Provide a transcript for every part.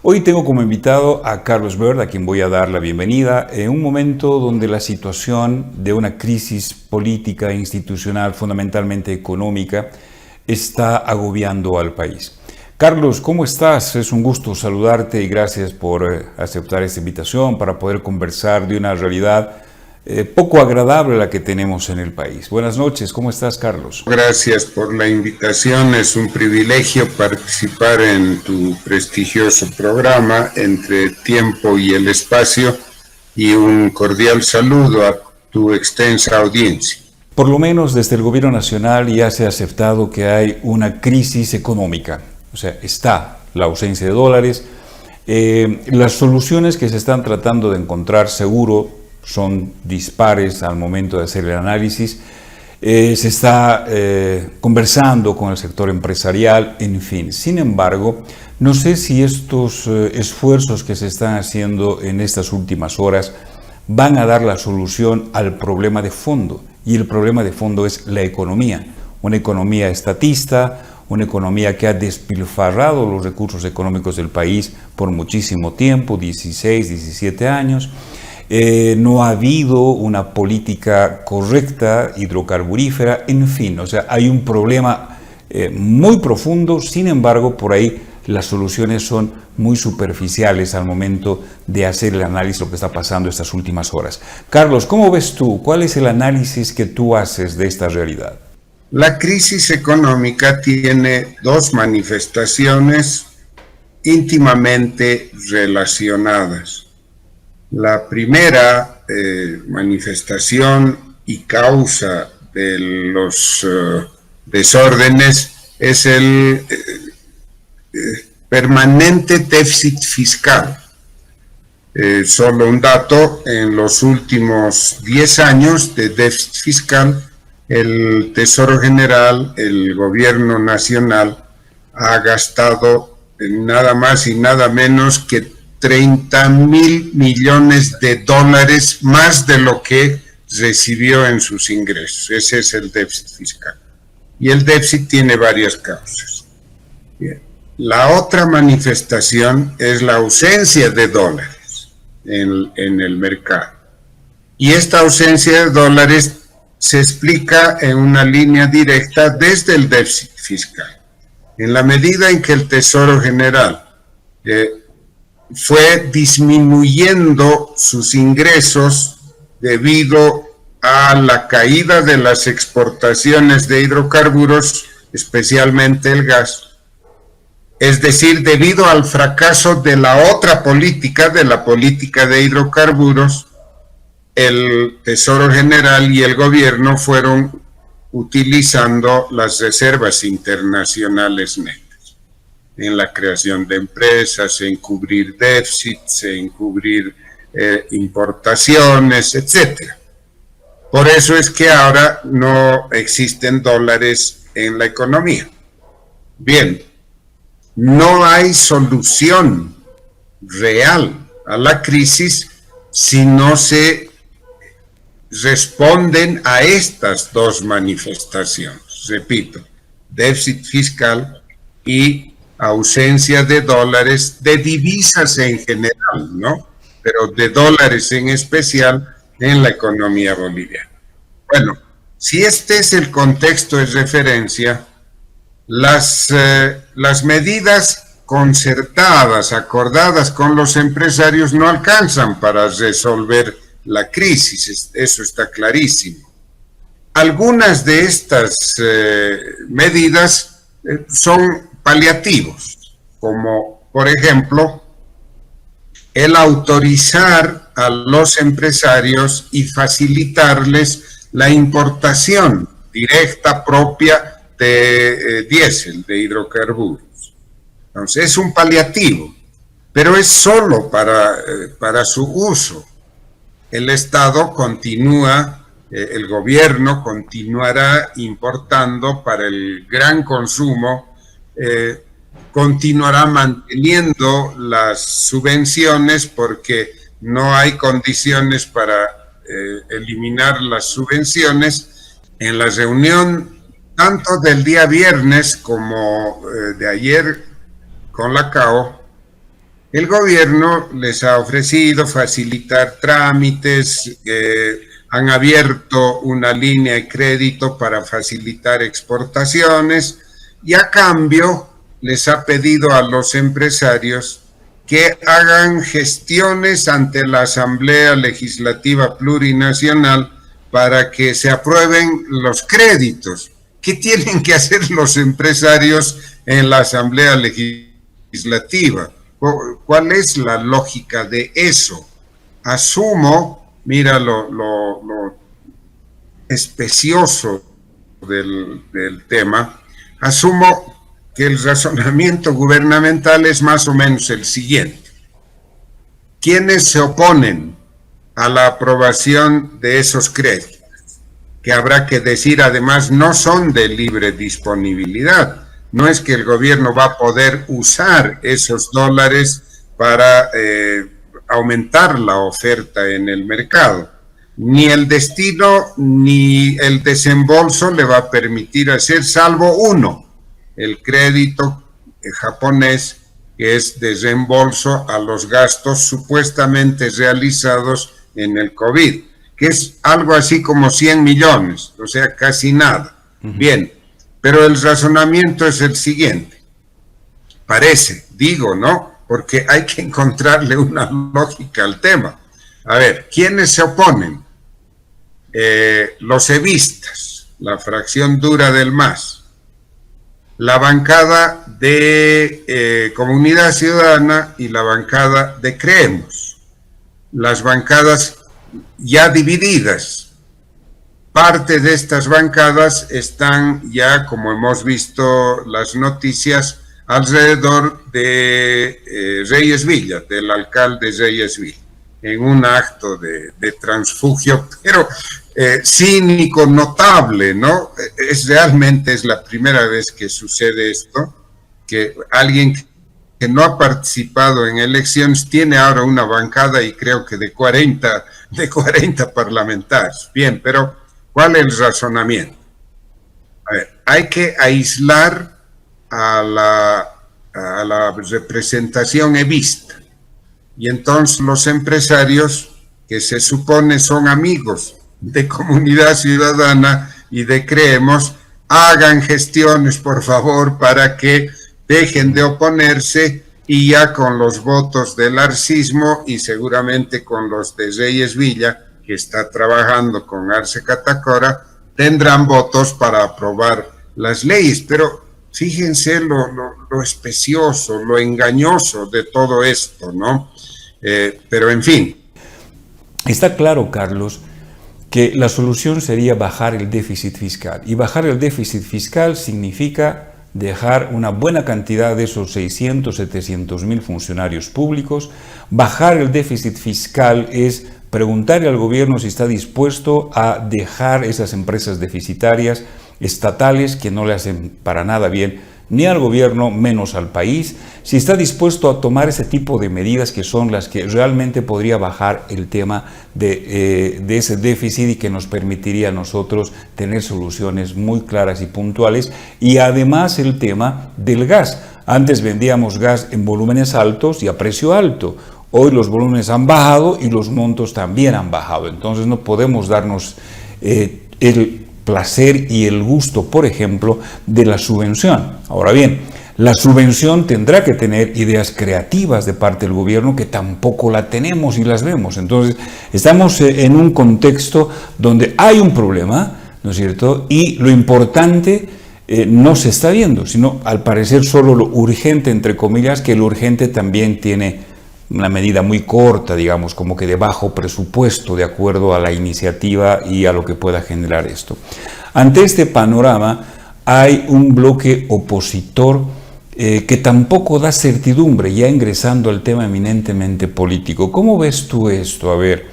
Hoy tengo como invitado a Carlos Bird, a quien voy a dar la bienvenida, en un momento donde la situación de una crisis política e institucional, fundamentalmente económica, está agobiando al país. Carlos, ¿cómo estás? Es un gusto saludarte y gracias por aceptar esta invitación para poder conversar de una realidad poco agradable la que tenemos en el país. Buenas noches, ¿cómo estás, Carlos? Gracias por la invitación, es un privilegio participar en tu prestigioso programa Entre Tiempo y el Espacio y un cordial saludo a tu extensa audiencia. Por lo menos desde el gobierno nacional ya se ha aceptado que hay una crisis económica, o sea, está la ausencia de dólares, las soluciones que se están tratando de encontrar seguro son dispares al momento de hacer el análisis. Se está conversando con el sector empresarial, en fin. Sin embargo, no sé si estos esfuerzos que se están haciendo en estas últimas horas van a dar la solución al problema de fondo. Y el problema de fondo es la economía. Una economía estatista, una economía que ha despilfarrado los recursos económicos del país por muchísimo tiempo, 16, 17 años. No ha habido una política correcta hidrocarburífera, en fin, o sea, hay un problema muy profundo. Sin embargo, por ahí las soluciones son muy superficiales al momento de hacer el análisis de lo que está pasando estas últimas horas. Carlos, ¿cómo ves tú? ¿Cuál es el análisis que tú haces de esta realidad? La crisis económica tiene dos manifestaciones íntimamente relacionadas. La primera manifestación y causa de los desórdenes es el permanente déficit fiscal. Solo un dato: en los últimos 10 años de déficit fiscal, el Tesoro General, el gobierno nacional, ha gastado nada más y nada menos que 30,000 millones de dólares más de lo que recibió en sus ingresos. Ese es el déficit fiscal. Y el déficit tiene varias causas. Bien. La otra manifestación es la ausencia de dólares en el mercado. Y esta ausencia de dólares se explica en una línea directa desde el déficit fiscal. En la medida en que el Tesoro General fue disminuyendo sus ingresos debido a la caída de las exportaciones de hidrocarburos, especialmente el gas, es decir, debido al fracaso de la otra política, de la política de hidrocarburos, el Tesoro General y el gobierno fueron utilizando las reservas internacionales netas en la creación de empresas, en cubrir déficits, en cubrir importaciones, etc. Por eso es que ahora no existen dólares en la economía. Bien, no hay solución real a la crisis si no se responden a estas dos manifestaciones. Repito, déficit fiscal y ausencia de dólares, de divisas en general, ¿no? Pero de dólares en especial en la economía boliviana. Bueno, si este es el contexto de referencia, las medidas concertadas, acordadas con los empresarios, no alcanzan para resolver la crisis, eso está clarísimo. Algunas de estas medidas son paliativos, como por ejemplo el autorizar a los empresarios y facilitarles la importación directa propia de diésel, de hidrocarburos. Entonces es un paliativo, pero es solo para su uso. El Estado continúa, el gobierno continuará importando para el gran consumo, continuará manteniendo las subvenciones porque no hay condiciones para eliminar las subvenciones. En la reunión tanto del día viernes como de ayer con la CAO, el gobierno les ha ofrecido facilitar trámites, han abierto una línea de crédito para facilitar exportaciones y a cambio les ha pedido a los empresarios que hagan gestiones ante la Asamblea Legislativa Plurinacional para que se aprueben los créditos. ¿Qué tienen que hacer los empresarios en la Asamblea Legislativa? ¿Cuál es la lógica de eso? Asumo, mira lo especioso del tema, asumo que el razonamiento gubernamental es más o menos el siguiente. ¿Quiénes se oponen a la aprobación de esos créditos? Que habrá que decir, además, no son de libre disponibilidad. No es que el gobierno va a poder usar esos dólares para aumentar la oferta en el mercado. Ni el destino ni el desembolso le va a permitir hacer, salvo uno, el crédito japonés, que es de reembolso a los gastos supuestamente realizados en el COVID, que es algo así como 100 millones, o sea, casi nada. Bien, pero el razonamiento es el siguiente. Parece, digo, ¿no? Porque hay que encontrarle una lógica al tema. A ver, ¿quiénes se oponen? Los evistas, la fracción dura del MAS, la bancada de Comunidad Ciudadana y la bancada de Creemos. Las bancadas ya divididas. Parte de estas bancadas están ya, como hemos visto las noticias, alrededor de Reyes Villa, del alcalde Reyes Villa, en un acto de transfugio, pero cínico, notable, ¿no? Realmente es la primera vez que sucede esto, que alguien que no ha participado en elecciones tiene ahora una bancada y creo que de 40 parlamentarios. Bien, pero ¿cuál es el razonamiento? A ver, hay que aislar a la representación evista. Y entonces los empresarios, que se supone son amigos de Comunidad Ciudadana y de Creemos, hagan gestiones, por favor, para que dejen de oponerse y ya con los votos del arcismo y seguramente con los de Reyes Villa, que está trabajando con Arce Catacora, tendrán votos para aprobar las leyes. Pero fíjense lo especioso, lo engañoso de todo esto, ¿no? Pero en fin. Está claro, Carlos, que la solución sería bajar el déficit fiscal. Y bajar el déficit fiscal significa dejar una buena cantidad de esos 600, 700 mil funcionarios públicos. Bajar el déficit fiscal es preguntarle al gobierno si está dispuesto a dejar esas empresas deficitarias estatales que no le hacen para nada bien ni al gobierno, menos al país, si está dispuesto a tomar ese tipo de medidas que son las que realmente podría bajar el tema de ese déficit y que nos permitiría a nosotros tener soluciones muy claras y puntuales. Y además el tema del gas. Antes vendíamos gas en volúmenes altos y a precio alto. Hoy los volúmenes han bajado y los montos también han bajado. Entonces no podemos darnos el placer y el gusto, por ejemplo, de la subvención. Ahora bien, la subvención tendrá que tener ideas creativas de parte del gobierno que tampoco la tenemos y las vemos. Entonces, estamos en un contexto donde hay un problema, ¿no es cierto? Y lo importante no se está viendo, sino al parecer solo lo urgente, entre comillas, que lo urgente también tiene una medida muy corta, digamos, como que de bajo presupuesto, de acuerdo a la iniciativa y a lo que pueda generar esto. Ante este panorama, hay un bloque opositor que tampoco da certidumbre, ya ingresando al tema eminentemente político. ¿Cómo ves tú esto? A ver,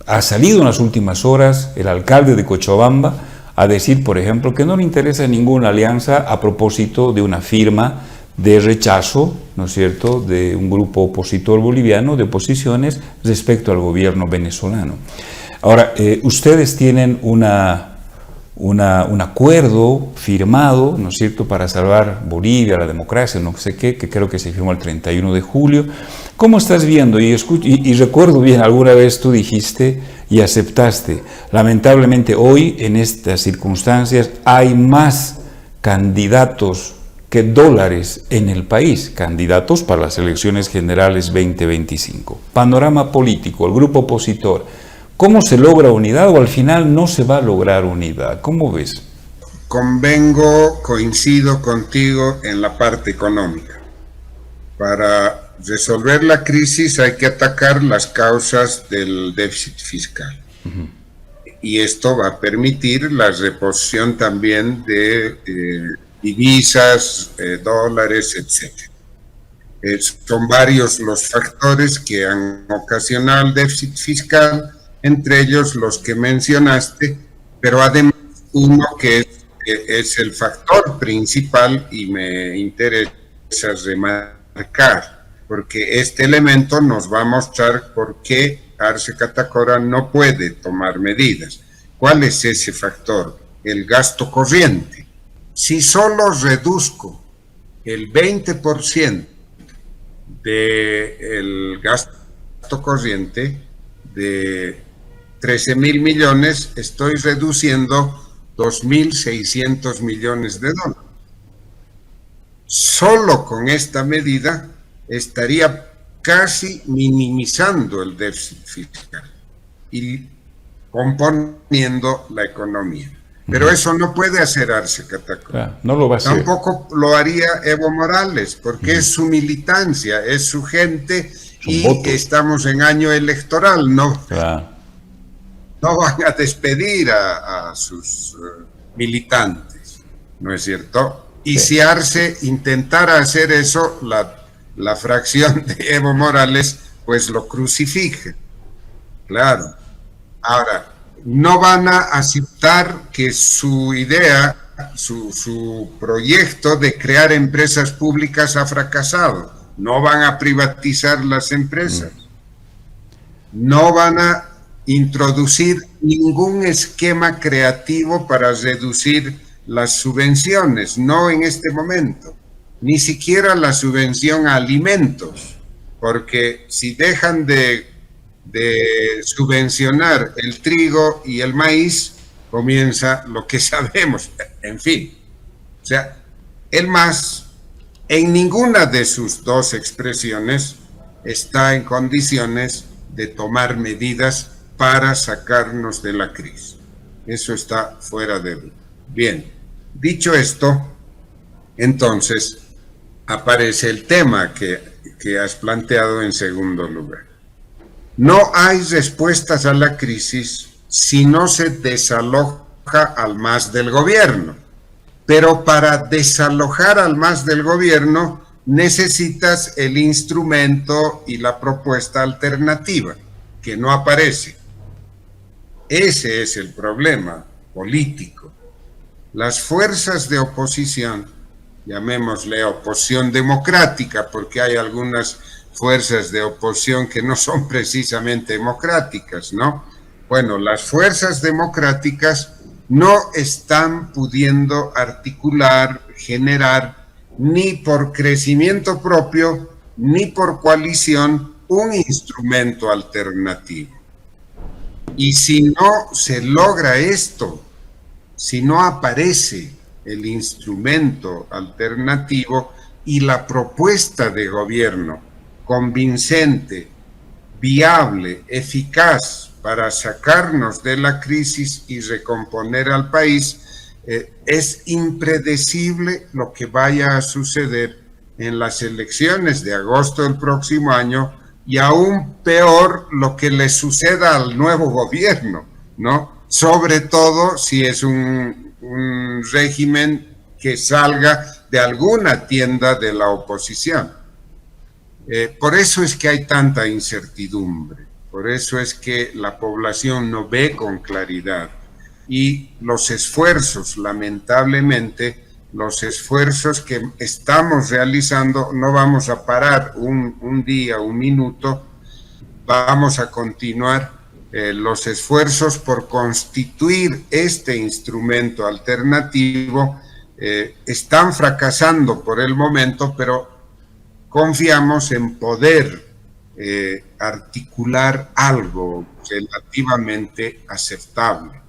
ha salido en las últimas horas el alcalde de Cochabamba a decir, por ejemplo, que no le interesa ninguna alianza a propósito de una firma de rechazo, ¿no es cierto?, de un grupo opositor boliviano de posiciones respecto al gobierno venezolano. Ahora, ustedes tienen una un acuerdo firmado, ¿no es cierto?, para salvar Bolivia, la democracia, no sé qué, que creo que se firmó el 31 de julio. ¿Cómo estás viendo? Y recuerdo bien, alguna vez tú dijiste y aceptaste, lamentablemente hoy, en estas circunstancias, hay más candidatos que dólares en el país, candidatos para las elecciones generales 2025. Panorama político, el grupo opositor. ¿Cómo se logra unidad o al final no se va a lograr unidad? ¿Cómo ves? Coincido contigo en la parte económica. Para resolver la crisis hay que atacar las causas del déficit fiscal. Uh-huh. Y esto va a permitir la reposición también de divisas, dólares, etc. Son varios los factores que han ocasionado el déficit fiscal, entre ellos los que mencionaste, pero además uno que es el factor principal y me interesa remarcar, porque este elemento nos va a mostrar por qué Arce Catacora no puede tomar medidas. ¿Cuál es ese factor? El gasto corriente. Si solo reduzco el 20% del gasto corriente de 13.000 millones, estoy reduciendo 2.600 millones de dólares. Solo con esta medida estaría casi minimizando el déficit fiscal y componiendo la economía. Pero eso no puede hacer Arce Catacora. No lo va a hacer. Tampoco lo haría Evo Morales, porque es su militancia, es su gente y votos. Estamos en año electoral, ¿no? No van a despedir a sus militantes, ¿no es cierto? Y si Arce intentara hacer eso, la fracción de Evo Morales, pues lo crucifica. Claro. Ahora, no van a aceptar que su idea, su proyecto de crear empresas públicas ha fracasado. No van a privatizar las empresas. No van a introducir ningún esquema creativo para reducir las subvenciones, no en este momento, ni siquiera la subvención a alimentos, porque si dejan de subvencionar el trigo y el maíz, comienza lo que sabemos, en fin. O sea, el MAS, en ninguna de sus dos expresiones, está en condiciones de tomar medidas para sacarnos de la crisis. Eso está fuera de duda. Bien, dicho esto, entonces aparece el tema que has planteado en segundo lugar. No hay respuestas a la crisis si no se desaloja al MAS del gobierno. Pero para desalojar al MAS del gobierno necesitas el instrumento y la propuesta alternativa, que no aparece. Ese es el problema político. Las fuerzas de oposición, llamémosle oposición democrática, porque hay algunas fuerzas de oposición que no son precisamente democráticas, ¿no? Bueno, las fuerzas democráticas no están pudiendo articular, generar, ni por crecimiento propio, ni por coalición, un instrumento alternativo. Y si no se logra esto, si no aparece el instrumento alternativo y la propuesta de gobierno convincente, viable, eficaz para sacarnos de la crisis y recomponer al país, es impredecible lo que vaya a suceder en las elecciones de agosto del próximo año y aún peor lo que le suceda al nuevo gobierno, ¿no? Sobre todo si es un régimen que salga de alguna tienda de la oposición. Por eso es que hay tanta incertidumbre, por eso es que la población no ve con claridad y los esfuerzos, lamentablemente, los esfuerzos que estamos realizando no vamos a parar un día, un minuto, vamos a continuar los esfuerzos por constituir este instrumento alternativo están fracasando por el momento, pero confiamos en poder articular algo relativamente aceptable.